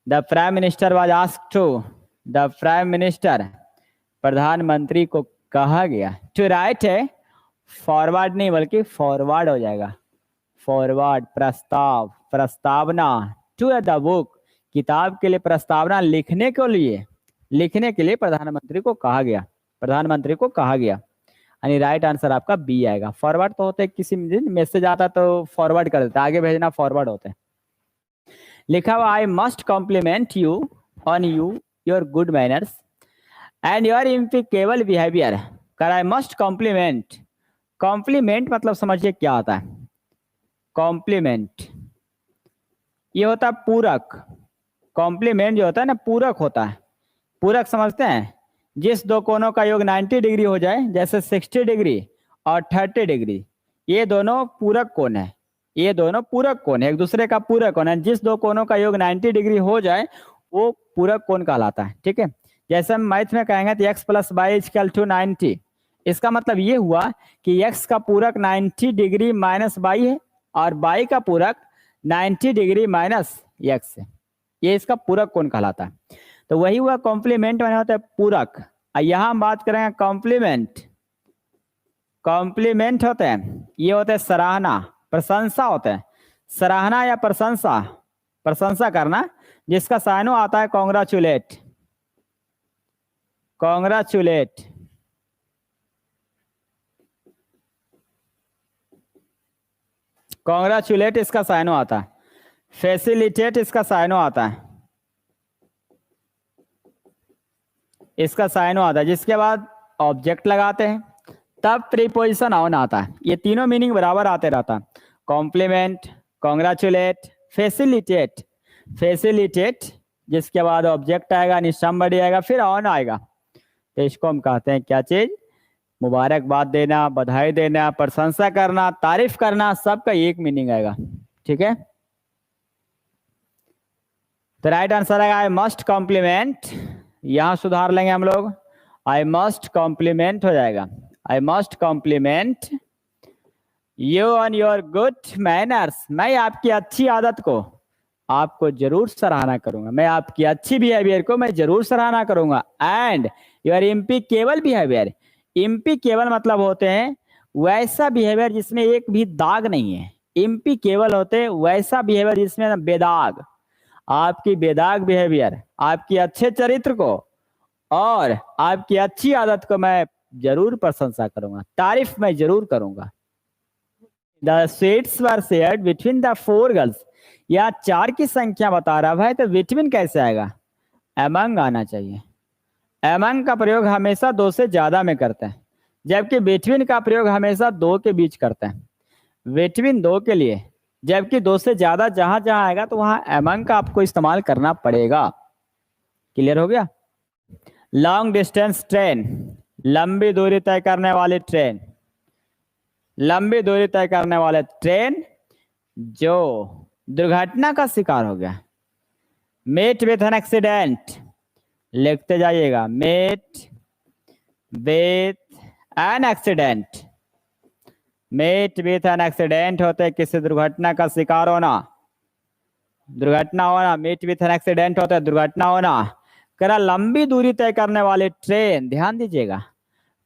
The prime minister was asked to, the prime minister, प्रधानमंत्री को कहा गया टू राइट है, फॉरवर्ड नहीं बल्कि फॉरवर्ड हो जाएगा, फॉरवर्ड प्रस्ताव, प्रस्तावना, टू द बुक, किताब के लिए प्रस्तावना लिखने के लिए प्रधानमंत्री को कहा गया, प्रधानमंत्री को कहा गया। यानी राइट आंसर आपका बी आएगा। फॉरवर्ड तो होते किसी मैसेज आता तो फॉरवर्ड कर देता, आगे भेजना फॉरवर्ड होते हैं। लिखा हुआ I must compliment you on your good manners and your impeccable behaviour. कर आई मस्ट कॉम्प्लीमेंट, कॉम्प्लीमेंट मतलब समझिए क्या होता है। कॉम्प्लीमेंट ये होता है पूरक, कॉम्प्लीमेंट जो होता है ना पूरक होता है। पूरक समझते हैं, जिस दो कोनों का योग 90 डिग्री हो जाए, जैसे 60 डिग्री और 30 डिग्री, ये दोनों पूरक कोण है, ये दोनों पूरक कोण है, एक दूसरे का पूरक कोण है। जिस दो कोनों का योग 90 डिग्री हो जाए वो पूरक कोण कहलाता है। ठीक है, जैसे हम मैथ में कहेंगे तो x + y = 90, इसका मतलब ये हुआ कि x का पूरक 90 डिग्री माइनस y है और y का पूरक 90 डिग्री माइनस x है, ये इसका पूरक कोण कहलाता है। तो वही हुआ कॉम्प्लीमेंट में होता है पूरक। यहाँ हम बात करेंगे कॉम्प्लीमेंट, कॉम्प्लीमेंट होते हैं ये होते हैं सराहना, प्रशंसा होते हैं, सराहना या प्रशंसा, प्रशंसा करना, जिसका साइनो आता है कॉन्ग्रेचुलेट, कॉन्ग्रेचुलेट। कॉन्ग्रेचुलेट इसका साइनो आता है, फैसिलिटेट इसका साइनो आता है, इसका साइनो आता है। जिसके बाद ऑब्जेक्ट लगाते हैं तब प्रीपोजिशन ऑन आता है। ये तीनों मीनिंग बराबर आते रहता है, कॉम्प्लीमेंट, कॉन्ग्रेचुलेट, फैसिलिटेट। फैसिलिटेट जिसके बाद ऑब्जेक्ट आएगा, निसंबड़ी आएगा, फिर ऑन आएगा, तो इसको हम कहते हैं क्या चीज, मुबारकबाद देना, बधाई देना, प्रशंसा करना, तारीफ करना, सबका एक मीनिंग आएगा। ठीक है, तो राइट आंसर आएगा आई मस्ट कॉम्प्लीमेंट। यहां सुधार लेंगे हम लोग, आई मस्ट कॉम्प्लीमेंट हो जाएगा, आई must compliment you on your good manners. मैं आपकी अच्छी आदत को आपको जरूर सराहना करूंगा, मैं आपकी अच्छी बिहेवियर को मैं जरूर सराहना करूंगा। एंड योर इम्पिकेबल बिहेवियर, इम्पिकेबल मतलब होते हैं वैसा बिहेवियर जिसमें एक भी दाग नहीं है। इम्पिकेबल होते हैं वैसा बिहेवियर जिसमें बेदाग, आपकी बेदाग बिहेवियर, आपकी अच्छे चरित्र को और आपकी अच्छी आदत को मैं जरूर प्रशंसा करूंगा, तारीफ मैं जरूर करूंगा। The sweets were shared between the 4 girls, या 4 की संख्या बता रहा है तो बिटवीन कैसे आएगा, एमंग आना चाहिए। एमंग का प्रयोग हमेशा 2 से ज्यादा में करते हैं, जबकि बिटवीन का प्रयोग हमेशा 2 के बीच करते हैं। बिटवीन 2 के लिए, जबकि 2 से ज्यादा जहां जहां आएगा तो वहां एमंग का आपको इस्तेमाल करना पड़ेगा। क्लियर हो गया। लॉन्ग डिस्टेंस ट्रेन, लंबी दूरी तय करने वाली ट्रेन, लंबी दूरी तय करने वाले ट्रेन जो दुर्घटना का शिकार हो गया। मेट विथ एन एक्सीडेंट, लिखते जाइएगा, met with an accident, met with an accident होते हैं किसी दुर्घटना का शिकार होना, दुर्घटना होना, मेट विथ एन एक्सीडेंट होता है दुर्घटना होना। करा लंबी दूरी तय करने वाले ट्रेन, ध्यान दीजिएगा,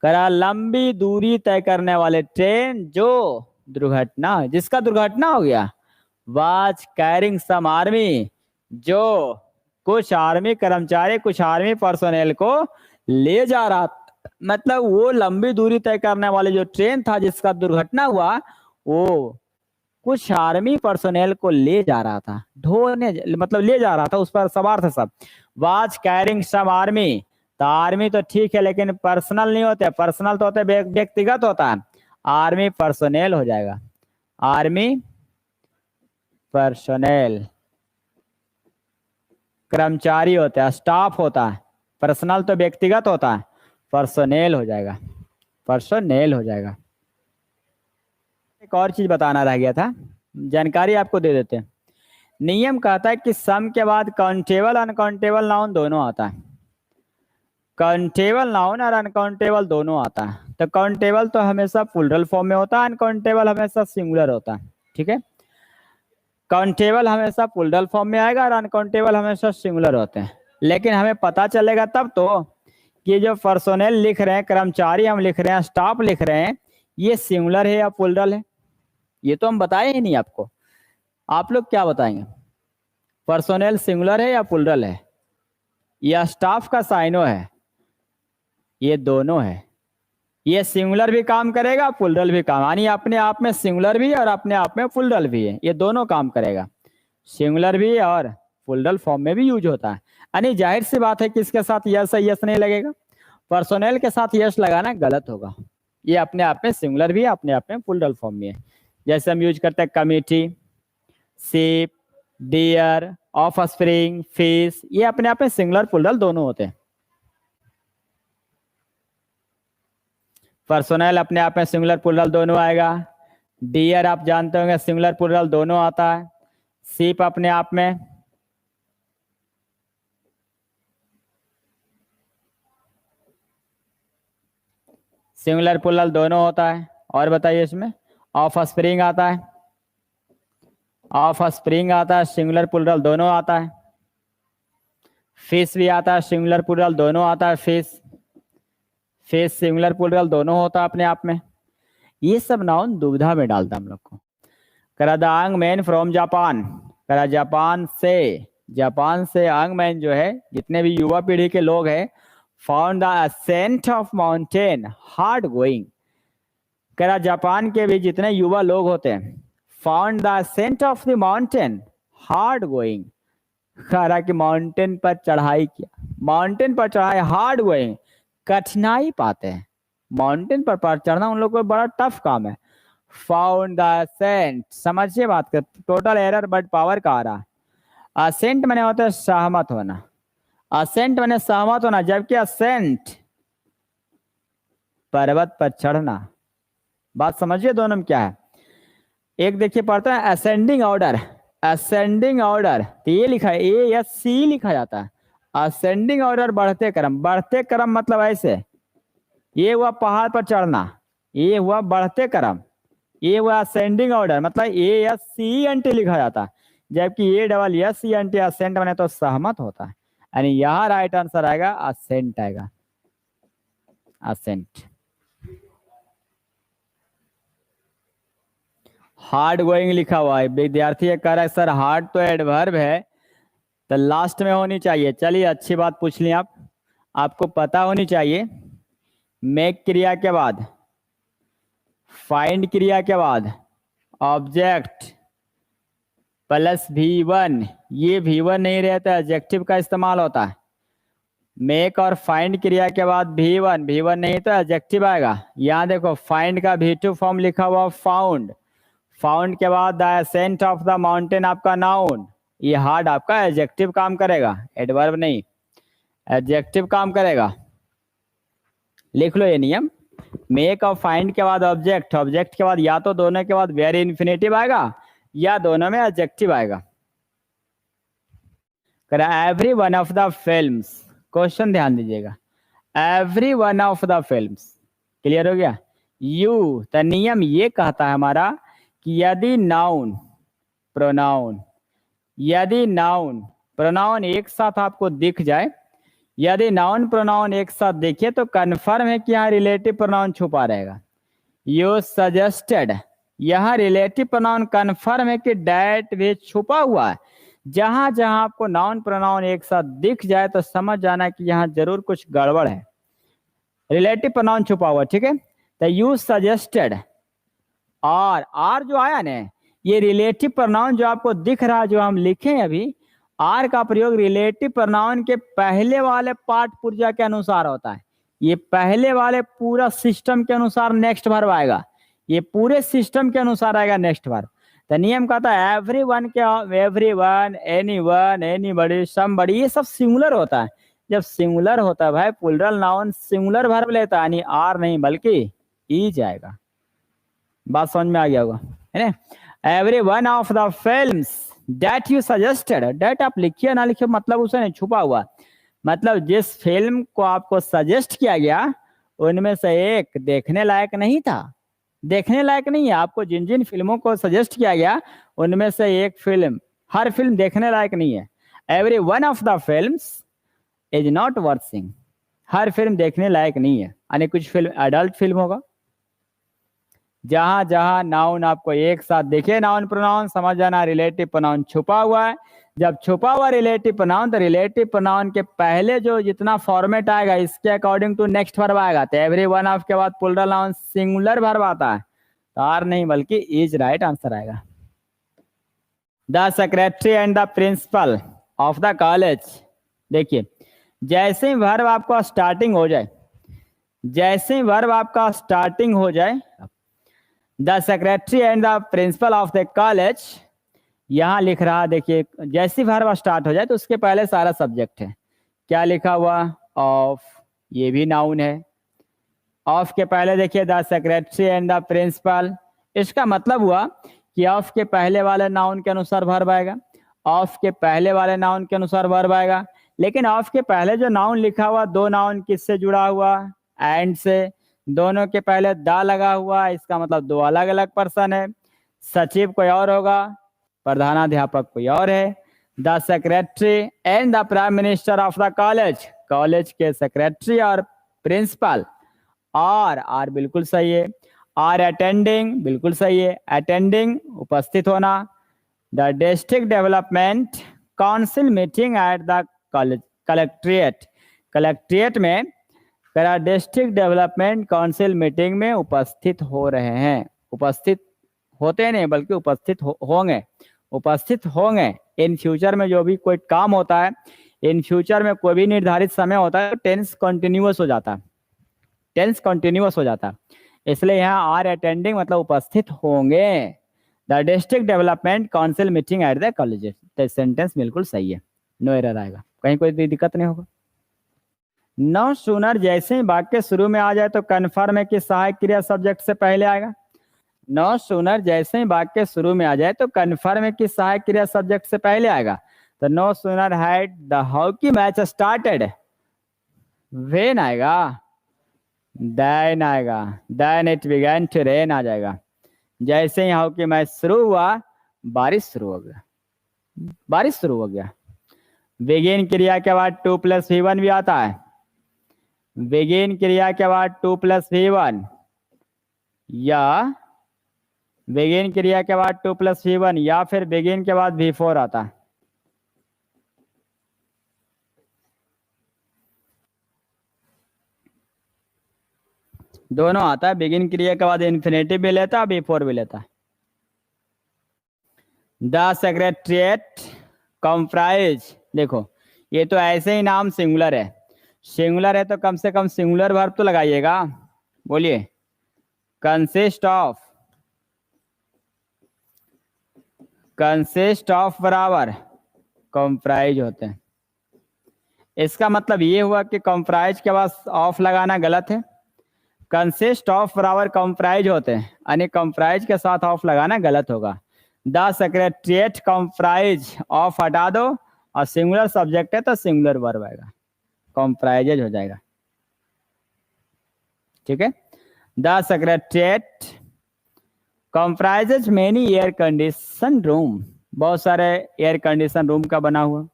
करा लंबी दूरी तय करने वाले ट्रेन जो दुर्घटना, जिसका दुर्घटना हो गया। वाज कैरिंग सम आर्मी, जो कुछ आर्मी कर्मचारी, कुछ आर्मी पर्सोनेल को ले जा रहा, मतलब वो लंबी दूरी तय करने वाले जो ट्रेन था जिसका दुर्घटना हुआ, वो कुछ आर्मी पर्सोनेल को ले जा रहा था, ढोने मतलब ले जा रहा था, उस पर सवार थे सब। वाज कैरिंग सम आर्मी, तो आर्मी तो ठीक है लेकिन पर्सनल नहीं होते, पर्सनल तो होते व्यक्तिगत होता है, आर्मी पर्सोनेल हो जाएगा, आर्मी पर्सोनेल। कर्मचारी होता है, स्टाफ होता है, पर्सनल तो व्यक्तिगत होता है, पर्सोनेल हो जाएगा, पर्सोनेल हो जाएगा। एक और चीज बताना रह गया था, जानकारी आपको दे देते हैं। नियम कहता है कि सम के बाद काउंटेबल अनकाउंटेबल नाउन दोनों आता है, काउंटेबल नाउन और अनकाउंटेबल दोनों आता है। तो काउंटेबल तो हमेशा प्लूरल फॉर्म में होता है, अनकाउंटेबल हमेशा सिंगुलर होता है। ठीक है, काउंटेबल हमेशा प्लूरल फॉर्म में आएगा और अनकाउंटेबल हमेशा सिंगुलर होते हैं। लेकिन हमें पता चलेगा तब तो कि जो पर्सोनेल लिख रहे हैं, कर्मचारी हम लिख रहे हैं, स्टाफ लिख रहे हैं, ये सिंगुलर है या प्लूरल है, ये तो हम बताए ही नहीं आपको। आप लोग क्या बताएंगे, पर्सोनेल सिंगुलर है या प्लूरल है, या स्टाफ का साइनो है? ये दोनों है। ये सिंगुलर भी काम करेगा, प्लूरल भी काम, यानी अपने आप में सिंगुलर भी और अपने आप में प्लूरल भी है, ये दोनों काम करेगा। सिंगुलर भी और प्लूरल फॉर्म में भी यूज होता है। यानी जाहिर सी बात है कि इसके साथ यस है, यस नहीं लगेगा। पर्सोनेल के साथ यस लगाना गलत होगा। ये अपने आप में सिंगुलर भी है, अपने आप में प्लूरल फॉर्म में है। जैसे हम यूज करते हैं committee, ship, deer, offspring, fish, ये अपने आप में सिंगुलर प्लूरल दोनों होते हैं। पर्सोनेल अपने आप में सिंगुलर प्लूरल दोनों आएगा। डियर आप जानते होंगे सिंगुलर प्लूरल दोनों आता है। शिप अपने आप में सिंगुलर प्लूरल दोनों होता है। और बताइए इसमें ऑफ स्प्रिंग आता है, ऑफ स्प्रिंग आता है, सिंगुलर प्लूरल दोनों आता है। फिश भी आता है, सिंगुलर प्लूरल दोनों आता है। फिश, फिश सिंगुलर प्लूरल दोनों होता है अपने आप में। ये सब नाउन दुविधा में डालता हम लोग को। करादांग मैन फ्रॉम जापान, करा जापान से अंग मैन जो है, जितने भी युवा पीढ़ी के लोग हैं, found the ascent of mountain hard going. करा जापान के भी जितने युवा लोग होते हैं, found the ascent of the mountain hard going, करा कि माउंटेन पर चढ़ाई किया, माउंटेन पर चढ़ाई, हार्ड गोइंग कठिनाई पाते हैं। माउंटेन पर चढ़ना उन लोगों को बड़ा टफ काम है। फाउंड द असेंट, समझिए बात कर, टोटल एरर बट पावर का आ रहा है। असेंट मैंने होता है सहमत होना, असेंट मैंने सहमत होना, जबकि असेंट पर्वत पर चढ़ना। बात समझिए दोनों में क्या है। एक देखिए पढ़ते हैं असेंडिंग ऑर्डर, असेंडिंग ऑर्डर तो ये लिखा है, ए या सी लिखा जाता है। असेंडिंग ऑर्डर बढ़ते क्रम, बढ़ते क्रम मतलब ऐसे, ये हुआ पहाड़ पर चढ़ना, ये हुआ बढ़ते क्रम, ये हुआ असेंडिंग ऑर्डर, मतलब ए या सी एन टी लिखा जाता है। जबकि A double S C N T ascent बने तो सहमत होता है। यानी यहाँ राइट आंसर आएगा असेंट आएगा, असेंट। हार्ड गोइंग लिखा हुआ है, विद्यार्थी ये कह रहा है सर हार्ड तो एडवर्ब है, तो लास्ट में होनी चाहिए। चलिए अच्छी बात पूछ ली आप, आपको पता होनी चाहिए मेक क्रिया के बाद, फाइंड क्रिया के बाद ऑब्जेक्ट प्लस V1, ये V1 नहीं रहता, एडजेक्टिव का इस्तेमाल होता है। मेक और फाइंड क्रिया के बाद V1 नहीं तो एडजेक्टिव आएगा। यहाँ देखो फाइंड का V2 फॉर्म लिखा हुआ फाउंड, फाउंड के बाद the ascent of the mountain आपका नाउन, ये हार्ड आपका एडजेक्टिव काम करेगा, एडवर्ब नहीं, एडजेक्टिव काम करेगा। लिख लो ये नियम, मेक और फाइंड के बाद ऑब्जेक्ट, ऑब्जेक्ट के बाद या तो दोनों के बाद वेरी इन्फिनेटिव आएगा या दोनों में एडजेक्टिव आएगा। Every one of the films, question ध्यान दीजिएगा, every one of the films, clear हो गया। यू तो नियम ये कहता है हमारा कि यदि नाउन प्रोनाउन, यदि नाउन प्रोनाउन एक साथ आपको दिख जाए, यदि नाउन प्रोनाउन एक साथ देखिए तो कन्फर्म है कि यहाँ रिलेटिव प्रोनाउन छुपा रहेगा। यू सजेस्टेड, यहाँ रिलेटिव प्रोनाउन कन्फर्म है कि डैट भी छुपा हुआ है। जहां जहां आपको नाउन प्रोनाउन एक साथ दिख जाए तो समझ जाना कि यहाँ जरूर कुछ गड़बड़ है, रिलेटिव प्रोनाउन छुपा हुआ, ठीक है। तो यू सजेस्टेड, और आर जो आया ना, ये रिलेटिव प्रोनाउन जो आपको दिख रहा है, जो हम लिखे अभी, आर का प्रयोग रिलेटिव प्रोनाउन के पहले वाले पार्ट पुर्जा के अनुसार होता है। ये पहले वाले पूरा सिस्टम के अनुसार नेक्स्ट वर्ब आएगा, ये पूरे सिस्टम के अनुसार आएगा नेक्स्ट वर्ब। तो नियम कहता है एवरी वन के, every one, any one, anybody, somebody, ये सब सिंगुलर होता है। जब सिंगुलर होता है भाई, प्लूरल नाउन सिंगुलर वर्ब लेता है, यानी आर नहीं बल्कि ई जाएगा। बात समझ में आ गया होगा, है ना। Every one of the films that you suggested, that आप लिखिए ना लिखिए मतलब उसे नहीं, छुपा हुआ, मतलब जिस फिल्म को आपको सजेस्ट किया गया उनमें से एक देखने लायक नहीं था, देखने लायक नहीं है। आपको जिन जिन फिल्मों को सजेस्ट किया गया उनमें से एक फिल्म, हर फिल्म देखने लायक नहीं है। Every one of the films is not worth seeing. Her film देखने लायक नहीं है। यानी कुछ फिल्म एडल्ट फिल्म होगा। जहां जहां नाउन आपको एक साथ देखिए, नाउन प्रोनाउन समझ जाना, रिलेटिव प्रोनाउन छुपा हुआ है। जब छुपा हुआ रिलेटिव प्रोनाउन, तो रिलेटिव प्रोनाउन के पहले जो जितना फॉर्मेट आएगा इसके अकॉर्डिंग टू नेक्स्ट वर्ब आएगा। तो एवरी वन ऑफ के बाद प्लूरल नाउन सिंगुलर वर्ब आता है, तो आर नहीं बल्कि इज राइट आंसर आएगा। The secretary and the principle of the college. देखिए, जैसे ही वर्ब आपका स्टार्टिंग हो जाए, जैसे ही वर्ब आपका स्टार्टिंग हो जाए, the secretary and the principle of the college, यहां लिख रहा, देखिए जैसे वर्ब स्टार्ट हो जाए तो उसके पहले सारा सब्जेक्ट है। क्या लिखा हुआ? ऑफ। ये भी नाउन है। ऑफ के पहले देखिए the secretary and the principal. इसका मतलब हुआ कि ऑफ के पहले वाले नाउन के अनुसार वर्ब आएगा, ऑफ के पहले वाले नाउन के अनुसार वर्ब आएगा। लेकिन ऑफ के पहले जो नाउन लिखा हुआ, दो नाउन किससे जुड़ा हुआ? एंड से। दोनों के पहले द लगा हुआ, इसका मतलब दो अलग अलग पर्सन है। सचिव कोई और होगा, प्रधानाध्यापक कोई और है। The secretary and the prime minister of the college, college के सेक्रेटरी और प्रिंसिपल। आर बिल्कुल सही है। आर अटेंडिंग बिल्कुल सही है। अटेंडिंग उपस्थित होना। The district development council meeting at the college, collectorate, collectorate में डिस्ट्रिक्ट डेवलपमेंट काउंसिल मीटिंग में उपस्थित हो रहे हैं। उपस्थित होते नहीं बल्कि उपस्थित होंगे, उपस्थित होंगे। इन फ्यूचर में जो भी कोई काम होता है, इन फ्यूचर में कोई भी निर्धारित समय होता है तो टेंस कंटिन्यूअस हो जाता है, टेंस कंटिन्यूअस हो जाता है। इसलिए यहाँ आर अटेंडिंग मतलब उपस्थित होंगे। The district development council meeting at the college, तो सेंटेंस बिल्कुल सही है, नो एरर आएगा, कहीं कोई दिक्कत नहीं होगा। नो सूनर जैसे ही वाक्य शुरू में आ जाए तो कन्फर्म है कि सहायक क्रिया सब्जेक्ट से पहले आएगा। नो सूनर जैसे ही वाक्य शुरू में आ जाए तो कन्फर्म है कि सहायक क्रिया सब्जेक्ट से पहले आएगा। तो no sooner had the hockey match started, when आएगा, देन आएगा, then it began to rain आ जाएगा। जैसे ही हॉकी मैच शुरू हुआ बारिश शुरू हो गया, बारिश शुरू हो गया। बिगिन क्रिया के बाद 2+V1 भी आता है। बिगिन क्रिया के बाद 2+V1 या बिगिन क्रिया के बाद 2+V1 या फिर बिगिन के बाद V4 आता है। दोनों आता है। बिगिन क्रिया के बाद इन्फिनेटिव भी लेता है, V4 भी लेता है। द सेक्रेटरिएट कंप्राइज, देखो ये तो ऐसे ही नाम सिंगुलर है, सिंगुलर है तो कम से कम सिंगुलर वर्ब तो लगाइएगा। बोलिए, कंसिस्ट ऑफ, कंसिस्ट ऑफ बराबर कंप्राइज होते हैं। इसका मतलब ये हुआ कि कंप्राइज के बाद ऑफ लगाना गलत है। कंसिस्ट ऑफ बराबर कंप्राइज होते हैं, यानी कंप्राइज के साथ ऑफ लगाना गलत होगा। द सेक्रेटरिएट कंप्राइज ऑफ हटा दो और सिंगुलर सब्जेक्ट है तो सिंगुलर वर्ब आएगा, कंप्राइजेज हो जाएगा। ठीक है। The secretariat comprises many air condition room, बहुत सारे एयर कंडीशन रूम का बना हुआ।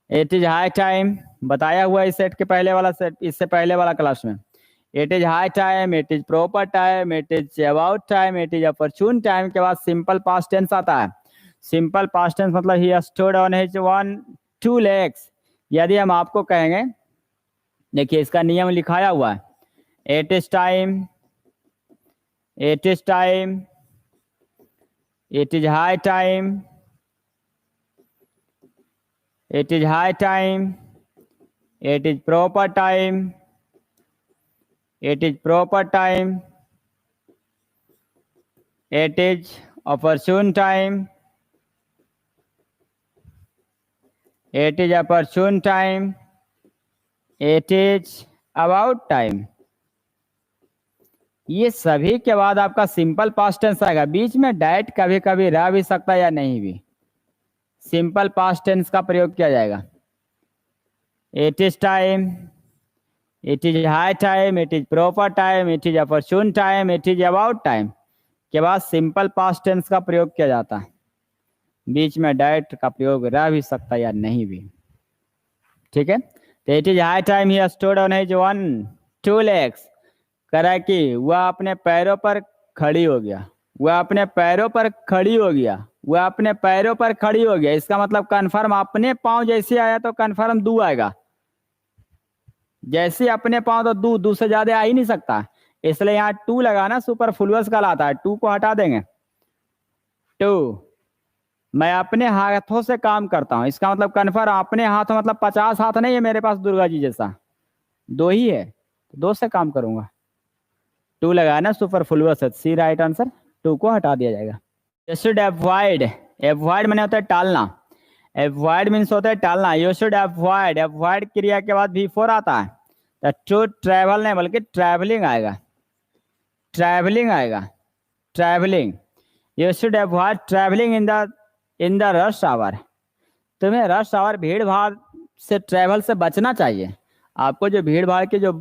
इट इज हाई टाइम, बताया हुआ इस सेट के पहले वाला सेट, इससे पहले वाला क्लास में। It is high time, it is proper time, it is about time, it is opportune time के बाद सिंपल पास्ट टेंस आता है। सिंपल पास्ट टेंस मतलब he stood on his 1-2 legs। यदि हम आपको कहेंगे, देखिए इसका नियम लिखाया हुआ है, it is time, it is time, it is high time, it is high time, it is proper time, it is proper time, it is opportune time, it is opportune time, it is about time। ये सभी के बाद आपका simple past tense आएगा। बीच में diet कभी कभी रह भी सकता है या नहीं भी, सिंपल पास्ट टेंस का प्रयोग किया जाएगा। It is time, it is high time, it is proper time, it is opportune time, it is about time के बाद सिंपल पास्ट टेंस का प्रयोग किया जाता है। बीच में डायरेक्ट का प्रयोग रह भी सकता है या नहीं भी। ठीक है, तो it is high time he stood on his 1-2 legs। कह रहा है कि वह अपने पैरों पर खड़ी हो गया, वह अपने पैरों पर खड़ी हो गया, वह अपने पैरों पर खड़ी हो गया। इसका मतलब कन्फर्म अपने पांव जैसे आया तो कन्फर्म दू आएगा, जैसे अपने पांव तो दू से ज्यादा आ ही नहीं सकता, इसलिए यहाँ टू लगाना सुपरफ्लुअस कहलाता है। टू को हटा देंगे, टू। मैं अपने हाथों से काम करता हूँ, इसका मतलब कन्फर्म अपने हाथों मतलब 50 हाथ नहीं है मेरे पास दुर्गा जी जैसा, 2 ही है, तो 2 से काम करूंगा। टू लगाना सुपरफ्लुअस है, सी राइट आंसर। टू को हटा दिया जाएगा। यू शुड अवॉइड, अवॉइड मैंने होता है टालना, अवॉइड मीन्स होता है टालना। यू शुड अवॉइड, अवॉइड क्रिया के बाद V4 आता है, टू ट्रैवल नहीं बल्कि ट्रैवलिंग आएगा, ट्रैवलिंग आएगा, travelling. You should avoid travelling in the rush hour. तुम्हें रश आवर भीड़ भाड़ से ट्रैवल से बचना चाहिए, आपको जो भीड़ भाड़ के जो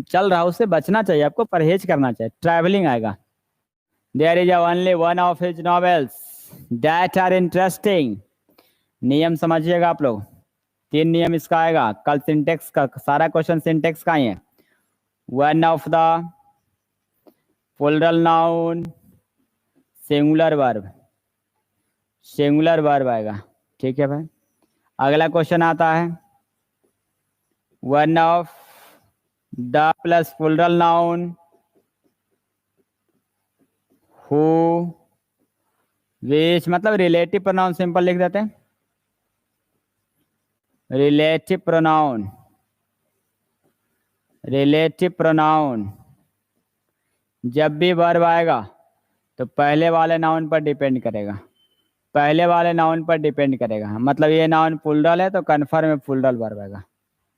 चल रहा है उससे बचना चाहिए, आपको परहेज करना चाहिए। ट्रैवलिंग आएगा। There is only one of his novels that are interesting. नियम समझिएगा आप लोग, 3 नियम इसका आएगा। कल सिंटेक्स का सारा क्वेश्चन सिंटेक्स का ही है। One of the plural noun singular verb, singular verb आएगा। ठीक है भाई, अगला क्वेश्चन आता है one of the plus plural noun who which, मतलब रिलेटिव प्रोनाउन सिंपल लिख देते हैं, रिलेटिव प्रोनाउन, रिलेटिव प्रोनाउन जब भी वर्ब आएगा तो पहले वाले नाउन पर डिपेंड करेगा, पहले वाले नाउन पर डिपेंड करेगा। मतलब ये नाउन प्लूरल है तो कन्फर्म में प्लूरल वर्ब आएगा।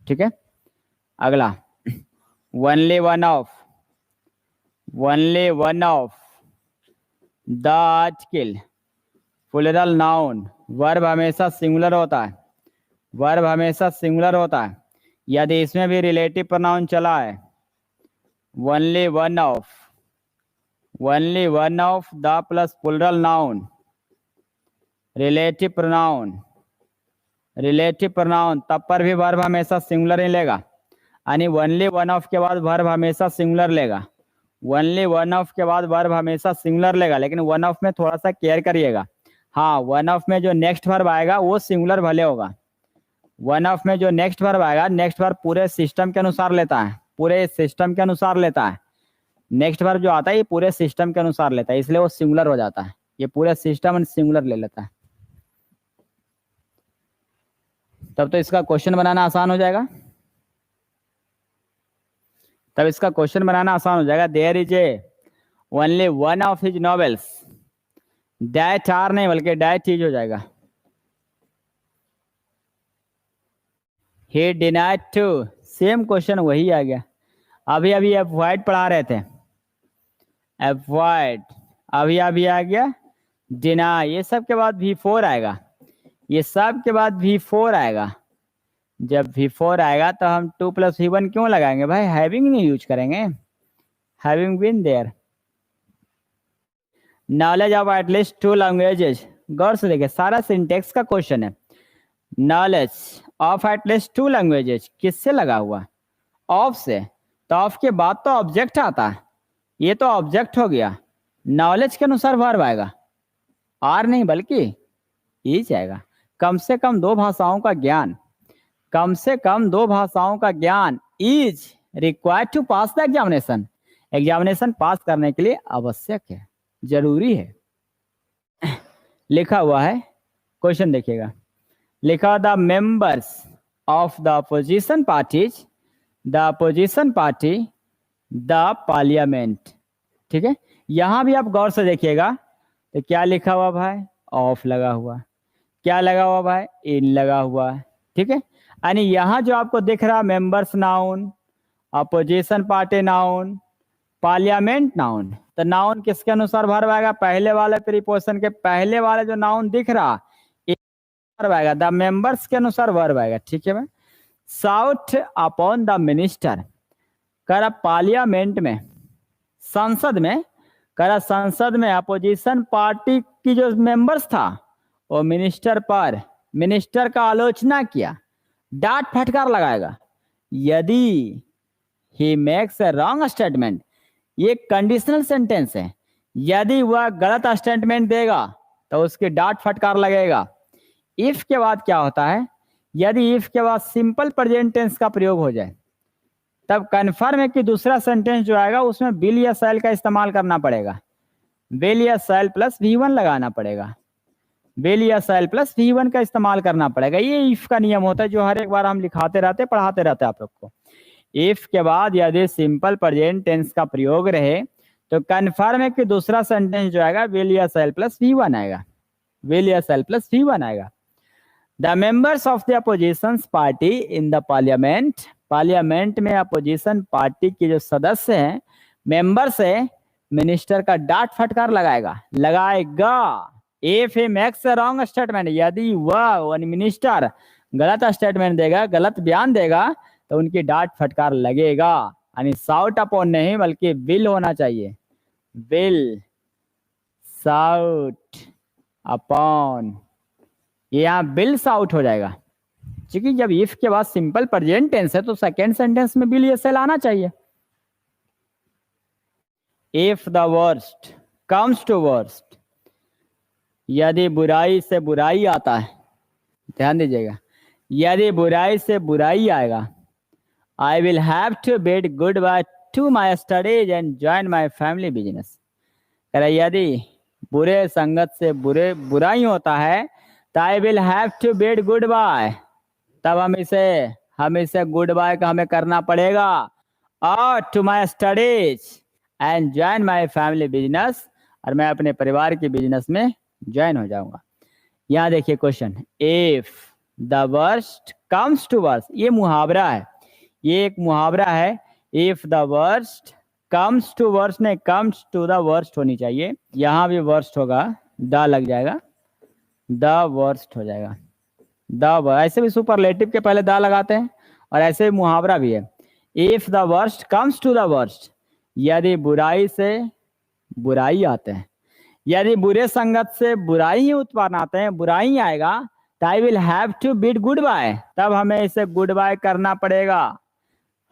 ठीक है, अगला only one of, only one of the article plural noun, verb हमेशा सिंगुलर होता है, वर्ब हमेशा सिंगुलर होता है। यदि इसमें भी रिलेटिव प्रोनाउन चला है, only one of, only one of the plus plural noun, relative pronoun, relative pronoun तब पर भी वर्ब हमेशा सिंगुलर ही लेगा, यानी ओनली वन ऑफ के बाद वर्ब हमेशा सिंगुलर लेगा, ओनली वन ऑफ के बाद वर्ब हमेशा सिंगुलर लेगा। लेकिन वन ऑफ में थोड़ा सा केयर करिएगा, हाँ वन ऑफ में जो नेक्स्ट वर्ब आएगा वो सिंगुलर भले होगा, वन ऑफ में जो नेक्स्ट वर्ब आएगा, नेक्स्ट वर्ब पूरे सिस्टम के अनुसार लेता है, पूरे सिस्टम के अनुसार लेता है। नेक्स्ट वर्ब जो आता है ये पूरे सिस्टम के अनुसार लेता है, इसलिए वो सिंगुलर हो जाता है, ये पूरे सिस्टम सिंगुलर ले लेता है। तब तो इसका क्वेश्चन बनाना आसान हो जाएगा, तब इसका क्वेश्चन बनाना आसान हो जाएगा। There is a only one of his novels that are नहीं बल्कि दैट इज हो जाएगा। He denied to, same question वही आ गया। अभी अभी अवॉइड पढ़ा रहे थे, अवॉइड अभी अभी आ गया डिनाई, ये सब के बाद V4 आएगा, ये सब के बाद V4 आएगा। जब V4 आएगा तो हम 2 + V1 क्यों लगाएंगे भाई, हैविंग नहीं यूज करेंगे, having been there. Knowledge of at least 2 languages, गौर से देखिए सारा सिंटेक्स का क्वेश्चन है। नॉलेज ऑफ एटलीस्ट 2 लैंग्वेजेस किससे लगा हुआ, ऑफ से, तो ऑफ के बाद तो ऑब्जेक्ट आता है, ये तो ऑब्जेक्ट हो गया। नॉलेज के अनुसार वर्ब आएगा, आर नहीं बल्कि इज आएगा। कम से कम 2 भाषाओं का ज्ञान, कम से कम 2 भाषाओं का ज्ञान is required to pass the examination, examination pass करने के लिए आवश्यक है, जरूरी है। लिखा हुआ है, क्वेश्चन देखिएगा, लिखा the members of the opposition parties, the opposition party the parliament. ठीक है, यहां भी आप गौर से देखिएगा तो क्या लिखा हुआ भाई, ऑफ लगा हुआ, क्या लगा हुआ भाई, इन लगा हुआ है। ठीक है, यानी यहाँ जो आपको दिख रहा members noun, opposition party noun, parliament noun, तो नाउन किसके अनुसार वर्ब आएगा, पहले वाले प्रीपोजिशन के पहले वाले जो नाउन दिख रहा वर्ब आएगा, द मेंबर्स के अनुसार वर्ब आएगा। ठीक है भाई, साउथ अपॉन द मिनिस्टर, करा पार्लियामेंट में, संसद में, करा संसद में अपोजिशन पार्टी की जो मेंबर्स था वो मिनिस्टर का आलोचना किया, डांट फटकार लगाएगा। यदि he makes a wrong statement, ये कंडीशनल सेंटेंस है, यदि वह गलत स्टेटमेंट देगा तो उसकी डांट फटकार लगेगा। इफ के बाद क्या होता है, यदि इफ के बाद सिंपल प्रेजेंट टेंस का प्रयोग हो जाए तब कन्फर्म है कि दूसरा सेंटेंस जो आएगा उसमें विल या शैल का इस्तेमाल करना पड़ेगा। विल या शैल प्लस V1 लगाना पड़ेगा, विल या शैल प्लस V1 का इस्तेमाल करना पड़ेगा। ये इफ का नियम होता है जो हर एक बार हम लिखाते रहते पढ़ाते रहते हैं आप लोग को। इफ के बाद यदि सिंपल प्रेजेंट टेंस का प्रयोग रहे तो कन्फर्म है कि दूसरा सेंटेंस जो आएगा विल या शैल प्लस V1 आएगा, विल या शैल प्लस V1 आएगा। The members of the opposition party in the parliament, parliament में अपोजिशन पार्टी के जो सदस्य हैं, मेंबर्स है, मिनिस्टर का डांट फटकार लगाएगा। If he makes a wrong statement, यदि वह मिनिस्टर गलत स्टेटमेंट देगा, गलत बयान देगा तो उनकी डांट फटकार लगेगा। यानी साउट अपॉन नहीं बल्कि विल होना चाहिए, विल साउट अपॉन, ये यहाँ विल साउट हो जाएगा क्योंकि जब इफ के बाद सिंपल प्रेजेंट टेंस है तो सेकेंड सेंटेंस में विल या शैल आना चाहिए। If the worst comes to worst, यदि बुराई से बुराई आता है, ध्यान दीजिएगा, यदि बुराई से बुराई आएगा, I will have to bid good bye to my studies and join my family business. यदि बुरे संगत से बुराई होता है तो I will have to bid good bye, तब हम इसे गुड बाय का हमें करना पड़ेगा, और to my studies and join my family business, और मैं अपने परिवार के बिजनेस में ज्वाइन हो जाऊंगा। यहाँ देखिए question, if the worst comes to worst, ये मुहावरा है, ये एक मुहावरा है। If the worst comes to worst नहीं, कम्स टू द वर्स्ट होनी चाहिए, यहाँ भी वर्स्ट होगा, द लग जाएगा, द वर्स्ट हो जाएगा, ऐसे भी सुपरलेटिव के पहले द लगाते हैं और ऐसे भी मुहावरा भी है। If the worst comes to the worst, यदि बुराई से बुराई आते हैं, यदि बुरे संगत से बुराई ही उत्पन्न आते हैं, बुराई आएगा तो I will have to bid good bye, तब हमें इसे गुड बाय करना पड़ेगा,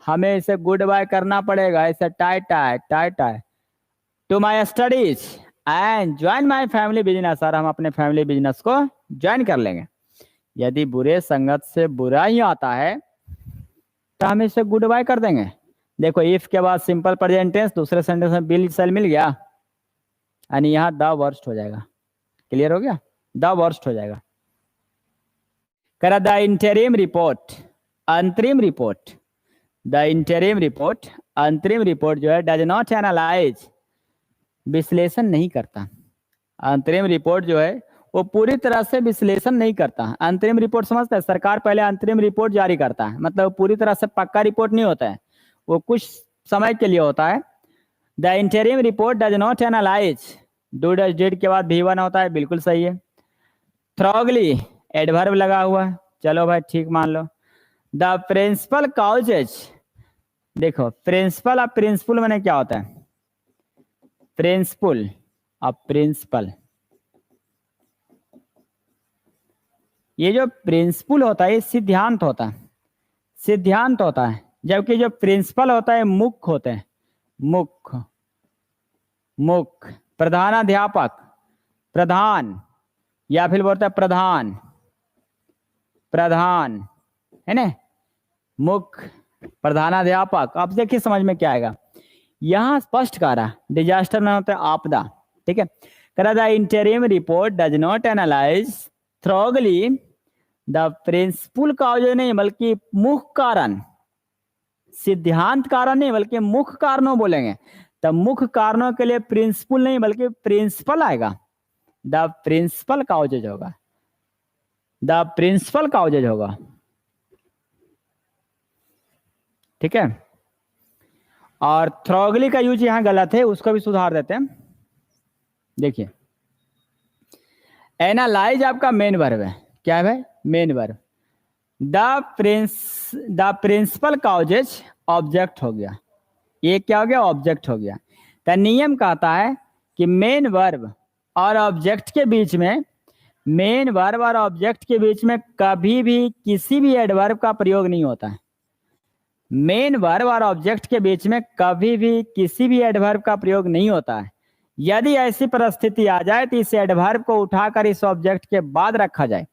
हमें इसे गुड बाय करना पड़ेगा, इसे tie to my studies and join my family business, और हम अपने फैमिली बिजनेस को ज्वाइन कर लेंगे। यदि बुरे संगत से बुरा ही आता है तो हम इसे गुड बाय कर देंगे। देखो इफ के बाद सिंपल प्रेजेंट टेंस, दूसरे सेंटेंस में विल शैल मिल गया, यानी यहाँ द वर्स्ट हो जाएगा। क्लियर हो गया, द वर्स्ट हो जाएगा। करा द इंटरिम रिपोर्ट, अंतरिम रिपोर्ट, द इंटरिम रिपोर्ट, अंतरिम रिपोर्ट जो है डज नॉट एनालाइज, विश्लेषण नहीं करता। अंतरिम रिपोर्ट जो है वो पूरी तरह से विश्लेषण नहीं करता। अंतरिम रिपोर्ट समझते हैं, सरकार पहले अंतरिम रिपोर्ट जारी करता है, मतलब पूरी तरह से पक्का रिपोर्ट नहीं होता है, वो कुछ समय के लिए होता है। The interim report does not analyse, do does did के बाद V1 होता है, बिल्कुल सही है। थ्रॉगली एडवर्ब लगा हुआ है, चलो भाई ठीक मान लो। द प्रिंसिपल काउजेज, देखो प्रिंसिपल और प्रिंसिपल मैंने क्या होता है, प्रिंसिपल और प्रिंसिपल, ये जो प्रिंसिपल होता है ये सिद्धांत होता है, सिद्धांत होता है, जबकि जो प्रिंसिपल होता है मुख्य होते हैं, मुख्य, प्रधानाध्यापक, प्रधान, या फिर बोलते हैं प्रधान है ना, मुख्य, प्रधानाध्यापक। अब देखिए समझ में क्या आएगा, यहाँ स्पष्ट कह रहा डिजास्टर में होता है आपदा, ठीक है। कह रहा the interim report does not analyse thoroughly the principal cause नहीं बल्कि मुख्य कारण, सिद्धांत कारण नहीं बल्कि मुख्य कारणों बोलेंगे, तब मुख्य कारणों के लिए प्रिंसिपल नहीं बल्कि प्रिंसिपल आएगा, द प्रिंसिपल काउजेज होगा, द प्रिंसिपल काउजेज होगा, ठीक है। और थ्रोगली का यूज यहां गलत है, उसको भी सुधार देते हैं। देखिए एनालाइज आपका मेन वर्ब है, क्या है भाई, main verb. The principal causes object हो गया, ये क्या हो गया, ऑब्जेक्ट हो गया। तो नियम कहता है कि मेन वर्ब और ऑब्जेक्ट के बीच में, मेन वर्ब और ऑब्जेक्ट के बीच में कभी भी किसी भी एडवर्ब का प्रयोग नहीं होता है। मेन वर्ब और ऑब्जेक्ट के बीच में कभी भी किसी भी एडवर्ब का प्रयोग नहीं होता है। यदि ऐसी परिस्थिति आ जाए तो इस एडवर्ब को उठाकर इस ऑब्जेक्ट के बाद रखा जाए,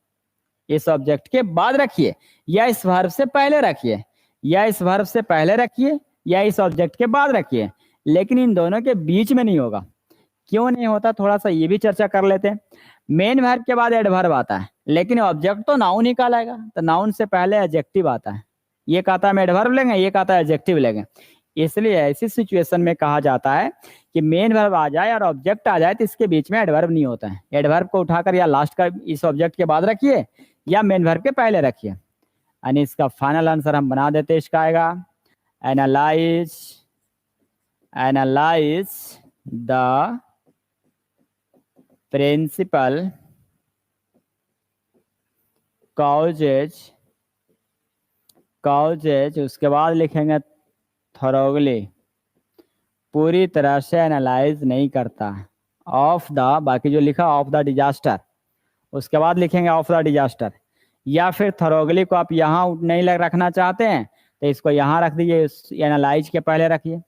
इस ऑब्जेक्ट के बाद रखिए, या इस वर्ब से पहले रखिए, या इस वर्ब से पहले रखिए, या इस ऑब्जेक्ट के बाद रखिए, लेकिन इन दोनों के बीच में नहीं होगा। क्यों नहीं होता, थोड़ा सा ये भी चर्चा कर लेते हैं। मेन वर्ब के बाद एडवर्ब आता है, लेकिन ऑब्जेक्ट तो नाउन ही कहलाएगा, तो नाउन से पहले एडजेक्टिव आता है। ये कहता है हम एडवर्ब लेंगे, ये कहता है एडजेक्टिव लेंगे। इसलिए ऐसी सिचुएशन में कहा जाता है कि मेन वर्ब आ जाए और ऑब्जेक्ट आ जाए तो इसके बीच में एडवर्ब नहीं होता है। एडवर्ब को उठाकर या लास्ट का इस ऑब्जेक्ट के बाद रखिए या मेन वर्ब के पहले रखिए। यानी इसका फाइनल आंसर हम बना देते हैं, इसका आएगा analyse, analyse the principal causes, causes उसके बाद लिखेंगे थॉरोगली, पूरी तरह से एनालाइज नहीं करता ऑफ द, बाकी जो लिखा ऑफ द डिजास्टर, उसके बाद लिखेंगे ऑफ द डिजास्टर। या फिर थॉरोगली को आप यहाँ नहीं रखना चाहते हैं तो इसको यहाँ रख दीजिए, एनालाइज के पहले रखिए,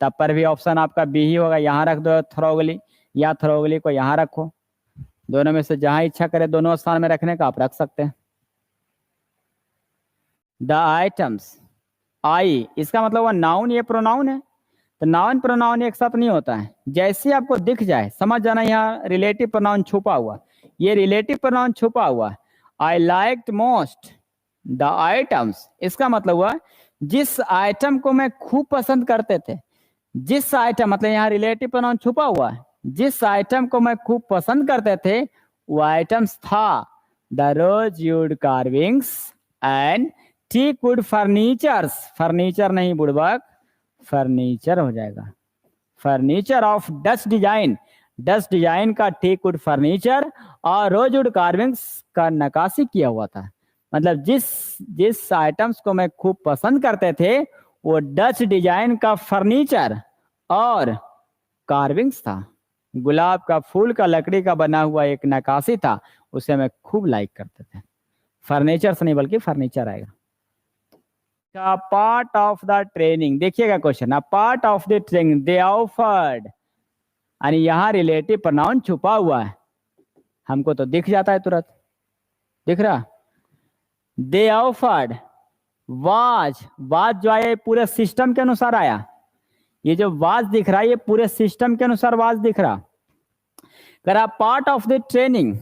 तब पर भी ऑप्शन आपका बी ही होगा। यहाँ रख दो थॉरोगली, या थॉरोगली को यहाँ रखो, दोनों में से जहां इच्छा करे दोनों स्थान में रखने का आप रख सकते हैं। द आइटम्स, आई इसका मतलब वो नाउन, ये प्रोनाउन है, तो नाउन प्रोनाउन एक साथ नहीं होता है। जैसे आपको दिख जाए समझ जाना यहाँ रिलेटिव प्रोनाउन छुपा हुआ, ये रिलेटिव प्रोनाउन छुपा हुआ है। I liked most the items, इसका मतलब हुआ जिस आइटम को मैं खूब पसंद करते थे, जिस आइटम मतलब यहाँ रिलेटिव प्रोनाउन छुपा हुआ है, जिस आइटम को मैं खूब पसंद करते थे वो आइटम्स था the rose wood carvings and teak wood furnitures, furniture नहीं बुड़बक, फर्नीचर हो जाएगा, furniture of Dutch design, Dutch design का टीक वुड फर्नीचर और रोजवुड कार्विंग्स का नक्काशी किया हुआ था। मतलब जिस आइटम्स को मैं खूब पसंद करते थे वो डच डिजाइन का फर्नीचर और कार्विंग्स था, गुलाब का फूल का लकड़ी का बना हुआ एक नक्काशी था, उसे मैं खूब लाइक करते थे। फर्नीचर से नहीं बल्कि फर्नीचर आएगा। पार्ट ऑफ द ट्रेनिंग, देखिएगा question, part of the training they offered, यानी यहाँ रिलेटिव प्रोनाउन छुपा हुआ है, हमको तो दिख जाता है तुरंत, दिख रहा। दे ऑफर्ड वाज, वाज जो आया पूरे सिस्टम के अनुसार आया, ये जो वाज दिख रहा है ये पूरे सिस्टम के अनुसार वाज दिख रहा। करा part of the training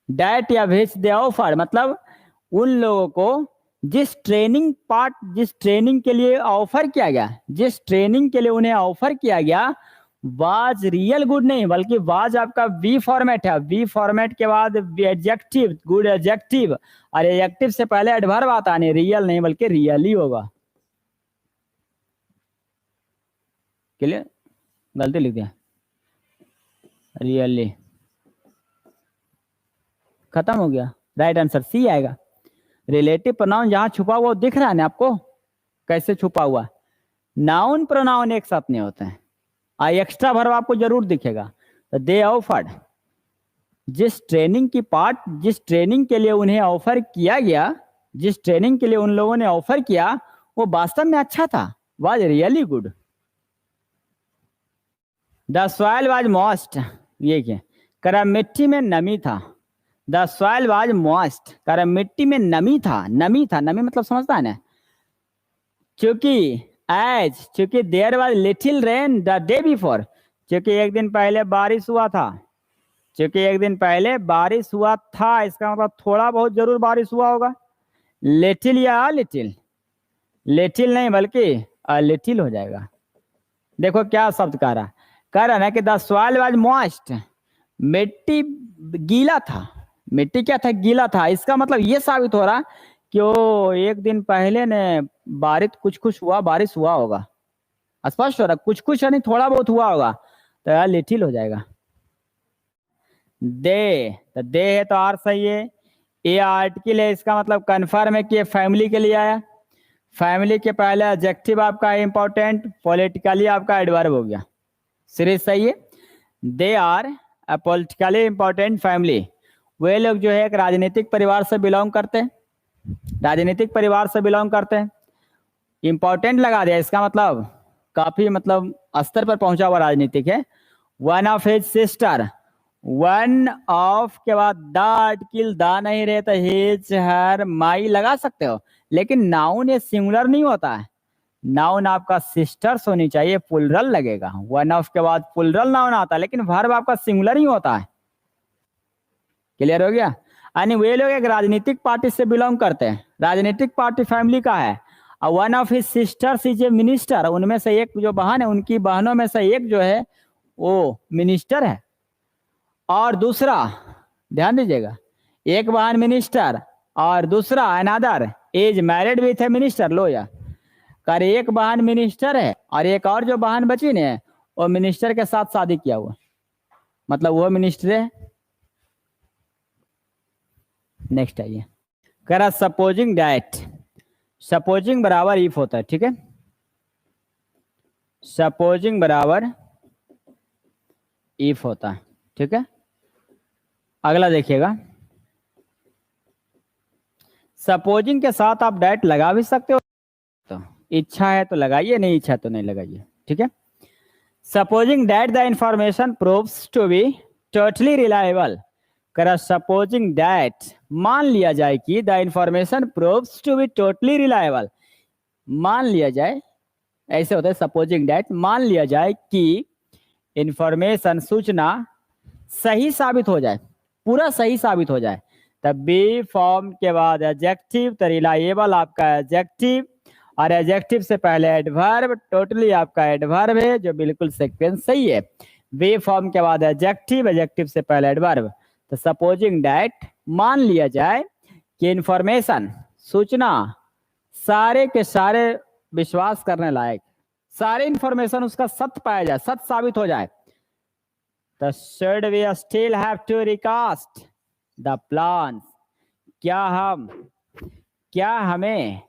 that या विच दे ऑफर, मतलब उन लोगों को जिस ट्रेनिंग के लिए ऑफर किया गया, जिस ट्रेनिंग के लिए उन्हें ऑफर किया गया वाज रियल गुड नहीं बल्कि वाज आपका वी फॉर्मेट है, वी फॉर्मेट के बाद एडजेक्टिव, गुड एडजेक्टिव, और एडजेक्टिव से पहले एडवर्ब आता है, रियल नहीं बल्कि रियली होगा। क्लियर, गलती लिख दिया, रियली खत्म हो गया, राइट आंसर सी आएगा। रिलेटिव प्रोनाउन जहां छुपा हुआ दिख रहा है ना आपको, कैसे छुपा हुआ, नाउन प्रोनाउन एक साथ नहीं होते हैं, एक्स्ट्रा वर्ब आपको जरूर दिखेगा। तो दे ऑफर्ड, जिस ट्रेनिंग की पार्ट, जिस ट्रेनिंग के लिए उन्हें ऑफर किया गया, जिस ट्रेनिंग के लिए उन लोगों ने ऑफर किया वो वास्तव में अच्छा था, was really good. The soil was moist, ये क्या करा, मिट्टी में नमी था, द सॉइल वाज मॉइस्ट करा मिट्टी में नमी था, नमी था, नमी मतलब समझता है ना, क्योंकि there was little rain the day before, क्योंकि एक दिन पहले बारिश हुआ था, क्योंकि एक दिन पहले बारिश हुआ था, इसका मतलब थोड़ा बहुत जरूर बारिश हुआ होगा। लिटिल या लिटिल, लिटिल नहीं बल्कि लिटिल हो जाएगा। देखो क्या शब्द कह रहा है कि द सॉइल वाज मॉइस्ट, मिट्टी गीला था, मिट्टी क्या था, गीला था। इसका मतलब ये साबित हो रहा कि वो एक दिन पहले ने कुछ बारिश हुआ होगा, स्पष्ट हो रहा, कुछ नहीं थोड़ा बहुत हुआ होगा, तो यार लिटिल हो जाएगा। दे, तो दे है तो आर सही है, ए आर्टिकल है, इसका मतलब कन्फर्म है कि ये फैमिली के लिए आया। फैमिली के पहले एडजेक्टिव आपका इंपॉर्टेंट, पॉलिटिकली आपका एडवर्ब हो गया। सीरीज सही है। They are a politically important family. वे लोग जो है एक राजनीतिक परिवार से बिलोंग करते हैं, राजनीतिक परिवार से बिलोंग करते हैं। इंपॉर्टेंट लगा दिया, इसका मतलब काफी मतलब स्तर पर पहुंचा हुआ राजनीतिक है। One of his sister, one of के बाद द आर्टिकल द नहीं रहता, हिज हर माई लगा सकते हो, लेकिन नाउन ये सिंगुलर नहीं होता है। नाउन आपका सिस्टर्स होनी चाहिए, प्लुरल लगेगा। वन ऑफ के बाद प्लुरल नाउन आता है, लेकिन वर्ब आपका सिंगुलर ही होता है। क्लियर हो गया। यानी वे लोग एक राजनीतिक पार्टी से बिलोंग करते हैं, राजनीतिक पार्टी फैमिली का है। और one of his sisters is a minister, उनमें से एक जो बहन है, उनकी बहनों में से एक जो है वो मिनिस्टर है। और दूसरा ध्यान दीजिएगा, एक बहन मिनिस्टर और दूसरा another is married with a minister. लो या कर, एक बहन मिनिस्टर है और एक और जो बहन बची ने वो मिनिस्टर के साथ शादी किया हुआ, मतलब वो मिनिस्टर है। नेक्स्ट आइए, करा सपोजिंग दैट। सपोजिंग बराबर इफ होता है, ठीक है। सपोजिंग बराबर इफ होता है, ठीक है। अगला देखिएगा, सपोजिंग के साथ आप डैट लगा भी सकते हो, तो इच्छा है तो लगाइए, नहीं इच्छा तो नहीं लगाइए, ठीक है। Supposing that the information proves to be totally reliable. करा सपोजिंग दैट, मान लिया जाए कि the information proves to be totally reliable. मान लिया जाए, ऐसे होता है सपोजिंग दैट, मान लिया जाए कि इंफॉर्मेशन सूचना सही साबित हो जाए, पूरा सही साबित हो जाए, तब बी फॉर्म के बाद एडजेक्टिव, तो रिलायबल आपका एडजेक्टिव, और एडजेक्टिव से पहले एडवर्ब, टोटली आपका एडवर्ब है, जो बिल्कुल सीक्वेंस सही है। बी फॉर्म के बाद एडजेक्टिव, एडजेक्टिव से पहले एडवर्ब। तो सपोजिंग दैट, मान लिया जाए कि इंफॉर्मेशन सूचना सारे के सारे विश्वास करने लायक, सारे इंफॉर्मेशन उसका सत्य पाया जाए, सत्य साबित हो जाए, तो should we still have to recast the plans। क्या हमें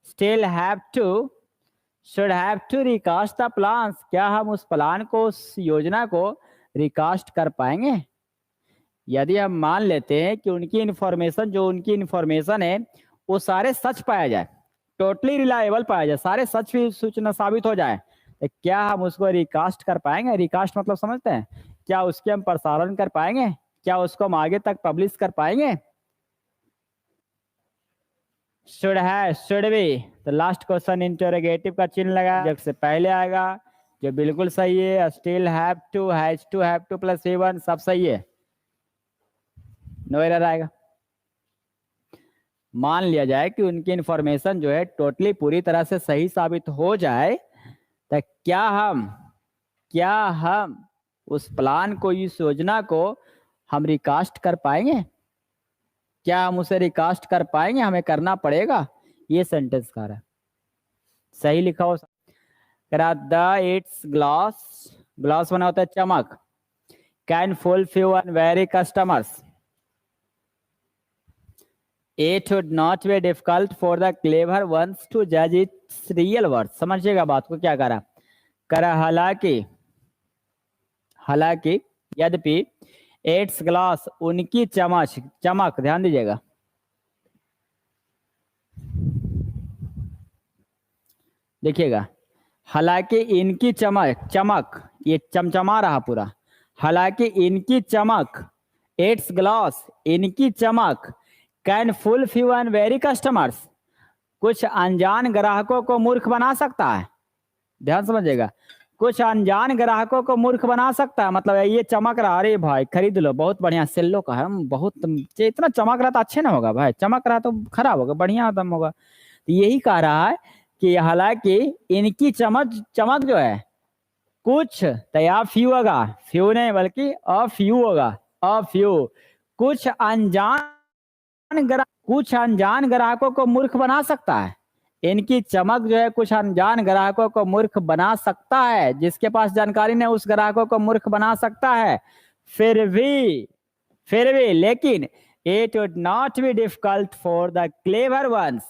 still have to, should have to recast the plans, क्या हम उस प्लान को, उस योजना को रिकास्ट कर पाएंगे। यदि हम मान लेते हैं कि उनकी इंफॉर्मेशन, जो उनकी इंफॉर्मेशन है वो सारे सच पाया जाए, टोटली रिलायबल पाया जाए, सारे सच भी सूचना साबित हो जाए, तो क्या हम उसको रिकास्ट कर पाएंगे। रिकास्ट मतलब समझते हैं, क्या उसके हम प्रसारण कर पाएंगे, क्या उसको हम आगे तक पब्लिश कर पाएंगे। शुड है, शुड बी, तो लास्ट क्वेश्चन इंटरोगेटिव का चिन्ह लगा, जब से पहले आएगा, जो बिल्कुल सही है। Still have to, has to, have to plus one, सब सही है, नो एरर आएगा। मान लिया जाए कि उनकी इंफॉर्मेशन जो है टोटली पूरी तरह से सही साबित हो जाए, तो क्या हम उस प्लान को, इस योजना को हम रिकास्ट कर पाएंगे, क्या हम उसे रिकास्ट कर पाएंगे, हमें करना पड़ेगा। ये सेंटेंस कह रहा है, सही लिखा हो। करा द इट्स ग्लास, ग्लास बना होता है चमक, can fulfil and very customers. It would not be difficult for the clever ones to judge its real worth। समझिएगा बात को, क्या करा, करा हालांकि यद्यपि, इट्स ग्लास, उनकी चमक, ध्यान दीजिएगा, देखिएगा, हालांकि इनकी चमक, ये चमचमा रहा पूरा, हालांकि इनकी चमक, इट्स ग्लास, इनकी चमक, can fulfil and very customers, कुछ अनजान ग्राहकों को मूर्ख बना सकता है। ध्यान समझिएगा, कुछ अनजान ग्राहकों को मूर्ख बना सकता है, मतलब ये चमक रहा, अरे भाई खरीद लो, बहुत बढ़िया सेल्लो का है, बहुत इतना चमक रहा तो अच्छे ना होगा भाई, चमक रहा तो खराब होगा, बढ़िया दम होगा। तो यही कह रहा है कि हालांकि इनकी चमक जो है कुछ, तैयार फ्यू होगा, फ्यू नहीं बल्कि अफ्यू होगा, अफ्यू, कुछ अनजान ग्राहकों को मूर्ख बना सकता है। इनकी चमक जो है कुछ अनजान ग्राहकों को मूर्ख बना सकता है, जिसके पास जानकारी नहीं उस ग्राहकों को मूर्ख बना सकता है। फिर भी लेकिन it would not be difficult for the clever ones,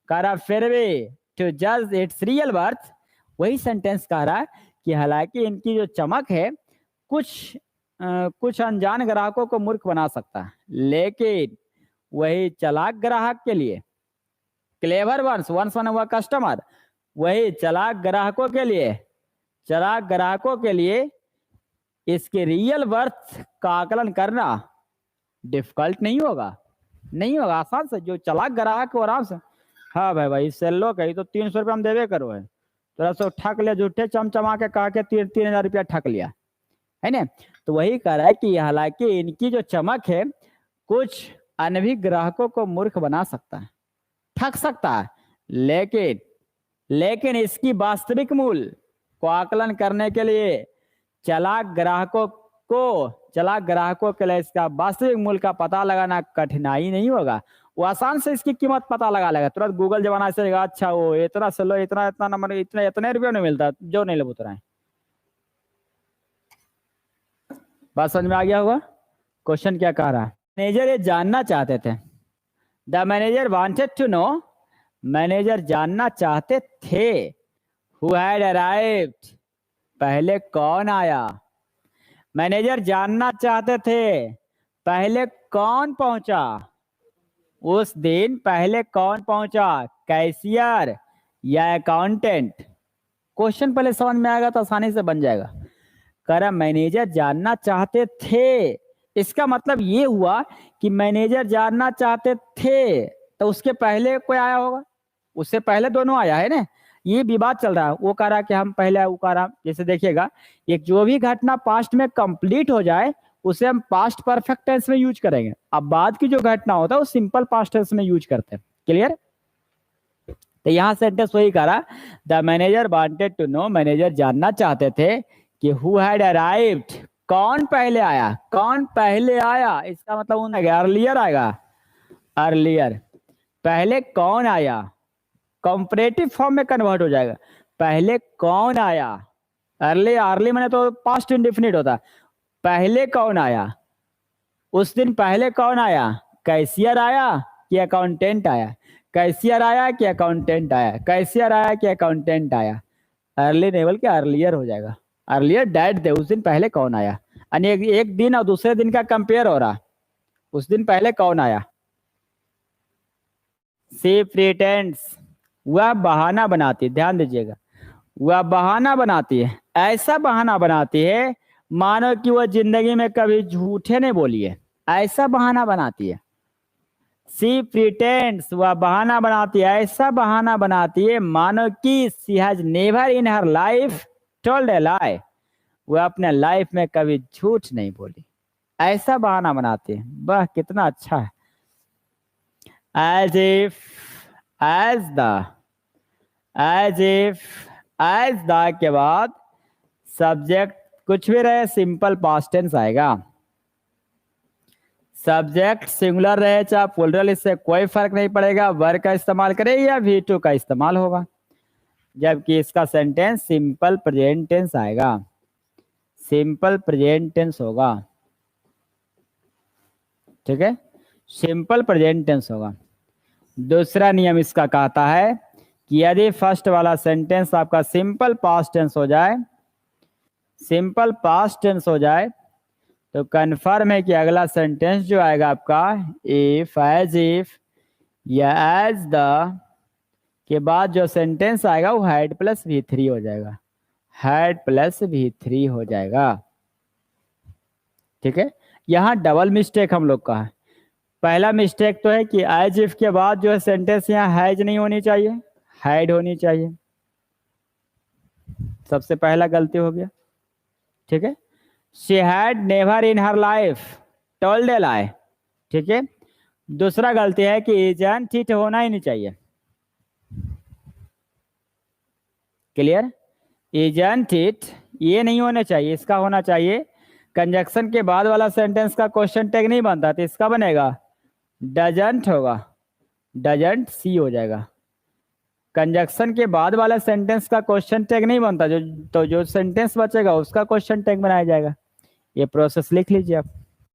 करा फिर भी टू जज इट्स रियल वर्थ, वही सेंटेंस कह रहा है कि हालांकि इनकी जो चमक है कुछ अनजान ग्राहकों को मूर्ख बना सकता है, लेकिन वही चालाक ग्राहक के लिए, क्लेवर वंस, वंस बना हुआ कस्टमर, वही चालाक ग्राहकों के लिए इसके रियल वर्थ का आकलन करना डिफिकल्ट नहीं होगा, आसान से। जो चालाक ग्राहक को आराम से, हाँ भाई सेल्लो कही तो 300 रुपये हम देवे करो है, थोड़ा सा ठक लिया, झूठे चमचमा के कहा के 3,000 रुपया ठक लिया है ना। तो वही कह रहा है कि हालांकि इनकी जो चमक है कुछ अनभिज्ञ ग्राहकों को मूर्ख बना सकता है, ठग सकता है, लेकिन इसकी वास्तविक मूल्य को आकलन करने के लिए चालाक ग्राहकों के लिए इसका वास्तविक मूल्य का पता लगाना कठिनाई नहीं होगा। वो आसान से इसकी कीमत पता लगा लेगा, तुरंत गूगल जमाना से। अच्छा वो इतना सेलो, इतना नंबर, इतने रुपये नहीं मिलता, जो नहीं ले उतना है। बात समझ में आ गया होगा। क्वेश्चन क्या कह रहा है, मैनेजर ये जानना चाहते थे, the manager wanted to know, manager जानना चाहते थे, हु हैड अराइव्ड, पहले कौन आया। मैनेजर जानना चाहते थे पहले कौन पहुंचा, उस दिन पहले कौन पहुंचा, कैशियर या अकाउंटेंट। क्वेश्चन पहले समझ में आएगा तो आसानी से बन जाएगा। कह रहा मैनेजर जानना चाहते थे, इसका मतलब ये हुआ कि मैनेजर जानना चाहते थे तो उसके पहले कोई आया होगा, उससे पहले दोनों आया है ना। ये विवाद चल रहा है, वो कह रहा कि हम पहले, वो कह रहा, जैसे देखिएगा एक जो भी घटना पास्ट में कंप्लीट हो जाए उसे हम पास्ट परफेक्ट टेंस में यूज करेंगे, अब बाद की जो घटना होता है वो सिंपल पास्ट टेंस में यूज करते हैं। क्लियर। तो यहाँ सेंटेंस वही कह रहा, the manager wanted to know, manager जानना चाहते थे कि हु हैड अराइव्ड, कौन पहले आया, कौन पहले आया। इसका मतलब अर्लियर आएगा, अर्लियर, पहले कौन आया, कंपैरेटिव फॉर्म में कन्वर्ट हो जाएगा, पहले कौन आया। अर्ली, अर्ली मैंने तो पास्ट इंडेफिनिट होता, पहले कौन आया, उस दिन पहले कौन आया, कैशियर आया कि अकाउंटेंट आया, कैशियर आया कि अकाउंटेंट आया, कैशियर आया कि अकाउंटेंट आया। अर्ली लेवल के अर्लियर हो जाएगा, अर्लियर डेट दे, उस दिन पहले कौन आया, यानी एक दिन और दूसरे दिन का कंपेयर हो रहा, उस दिन पहले कौन आया। सी प्रिटेंड्स, वह बहाना बनाती, ध्यान दीजिएगा, वह बहाना बनाती है, ऐसा बहाना बनाती है मानो कि वह जिंदगी में कभी झूठे नहीं बोली है, ऐसा बहाना बनाती है। सी प्रिटेंड्स, वह बहाना बनाती है, ऐसा बहाना बनाती है मानो कि she has never in her life told a lie, वह अपने लाइफ में कभी झूठ नहीं बोली, ऐसा बहाना बनाती है। वाह कितना अच्छा है। as if, as the, as if, as the के बाद सब्जेक्ट कुछ भी रहे सिंपल पास्ट टेंस आएगा, सब्जेक्ट सिंगुलर रहे चाहे प्लूरल, इससे कोई फर्क नहीं पड़ेगा, वर्ब का इस्तेमाल करे या V2 का इस्तेमाल होगा, जबकि इसका सेंटेंस सिंपल प्रेजेंट टेंस आएगा, सिंपल प्रेजेंट टेंस होगा। ठीक है, सिंपल प्रेजेंट टेंस होगा। दूसरा नियम इसका कहता है कि यदि फर्स्ट वाला सेंटेंस आपका सिंपल पास्ट टेंस हो जाए, सिंपल पास्ट टेंस हो जाए तो कन्फर्म है कि अगला सेंटेंस जो आएगा आपका इफ, एज इफ या एज द के बाद जो सेंटेंस आएगा वो हैड प्लस V3 हो जाएगा, हैड प्लस V3 हो जाएगा। ठीक है, यहाँ डबल मिस्टेक हम लोग का है। पहला मिस्टेक तो है कि एज इफ के बाद जो है सेंटेंस यहाँ हैज नहीं होनी चाहिए, हैड होनी चाहिए, सबसे पहला गलती हो गया। ठीक है, she had never in her life told a lie. ठीक है, दूसरा गलती है कि इजंट इट होना ही नहीं चाहिए। क्लियर, इजंट इट ये नहीं होना चाहिए, इसका होना चाहिए कंजक्शन के बाद वाला सेंटेंस का क्वेश्चन टैग नहीं बनता तो इसका बनेगा डजंट होगा, डजंट सी हो जाएगा। कंजक्शन के बाद वाला सेंटेंस का क्वेश्चन टैग नहीं बनता, जो सेंटेंस बचेगा उसका क्वेश्चन टैग बनाया जाएगा। ये प्रोसेस लिख लीजिए आप।